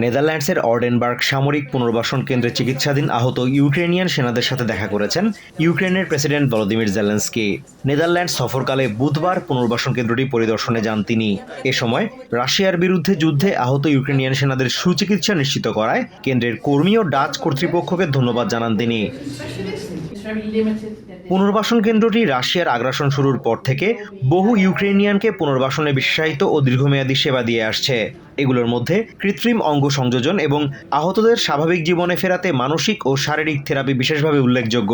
নেদারল্যান্ডসের অর্ডেনবার্গ সামরিক পুনর্বাসন কেন্দ্রে চিকিৎসাধীন আহত ইউক্রেনিয়ান সেনাদের সাথে দেখা করেছেন ইউক্রেনের প্রেসিডেন্ট ভলোদিমির জেলেনস্কি। নেদারল্যান্ডস সফরকালে বুধবার পুনর্বাসন কেন্দ্রটি পরিদর্শনে যান তিনি। এ সময় রাশিয়ার বিরুদ্ধে যুদ্ধে আহত ইউক্রেনিয়ান সেনাদের সুচিকিৎসা নিশ্চিত করায় কেন্দ্রের কর্মী ও ডাচ কর্তৃপক্ষকে ধন্যবাদ জানান তিনি। পুনর্বাসন কেন্দ্রটি রাশিয়ার আগ্রাসন শুরুর পর থেকে বহু ইউক্রেনিয়ানকে পুনর্বাসনে বিশেষায়িত ও দীর্ঘমেয়াদী সেবা দিয়ে আসছে। এগুলোর মধ্যে কৃত্রিম অঙ্গ সংযোজন এবং আহতদের স্বাভাবিক জীবনে ফেরাতে মানসিক ও শারীরিক থেরাপি বিশেষভাবে উল্লেখযোগ্য।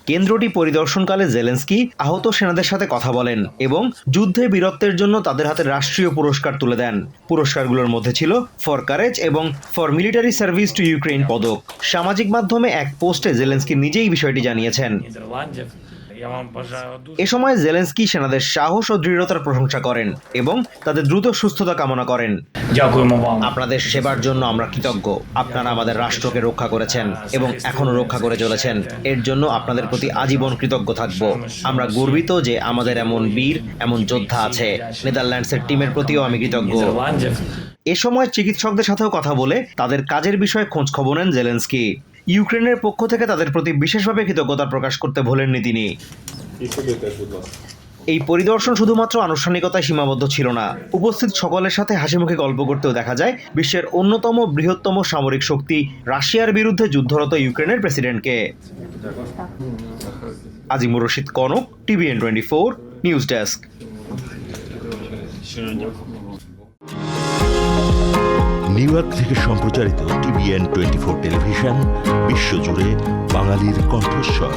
কেন্দ্রটি পরিদর্শনকালে জেলেনস্কি আহত সেনাদের সাথে কথা বলেন এবং যুদ্ধে বীরত্বের জন্য তাদের হাতে রাষ্ট্রীয় পুরস্কার তুলে দেন। পুরস্কারগুলোর মধ্যে ছিল ফর কারেজ এবং for military service to Ukraine পদক। সামাজিক মাধ্যমে এক পোস্টে জেলেনস্কি নিজেই বিষয়টি জানিয়েছেন। এ সময় জেলেনস্কি সেনাদের সাহস ও দৃঢ়তার প্রশংসা করেন এবং তাদের দ্রুত সুস্থতা কামনা করেন। আপনাদের সেবার জন্য আমরা কৃতজ্ঞ। আপনারা আমাদের রাষ্ট্রকে রক্ষা করেছেন এবং এখনো রক্ষা করে চলেছেন। এর জন্য আপনাদের প্রতি আজীবন কৃতজ্ঞ থাকব। আমরা গর্বিত যে আমাদের এমন বীর, এমন যোদ্ধা আছে। নেদারল্যান্ডসের টিমের প্রতিও আমি কৃতজ্ঞ। এ সময় চিকিৎসকদের সাথেও কথা বলে তাদের কাজের বিষয়ে খোঁজ খবর নেন জেলেনস্কি। ইউক্রেনের পক্ষ থেকে তাদের প্রতি বিশেষভাবে কৃতজ্ঞতা প্রকাশ করতে ভোলেননি তিনি। এই পরিদর্শন শুধুমাত্র আনুষ্ঠানিকতায় সীমাবদ্ধ ছিল না। উপস্থিত সকলের সাথে হাসিমুখে গল্প করতেও দেখা যায় বিশ্বের অন্যতম বৃহত্তম সামরিক শক্তি রাশিয়ার বিরুদ্ধে যুদ্ধরত ইউক্রেনের প্রেসিডেন্টকে। Azimur Rashid Kanak, TVN24 news desk. New York থেকে সম্প্রচারিত TVN24 টেলিভিশন বিশ্বজুড়ে বাঙালির কণ্ঠস্বর।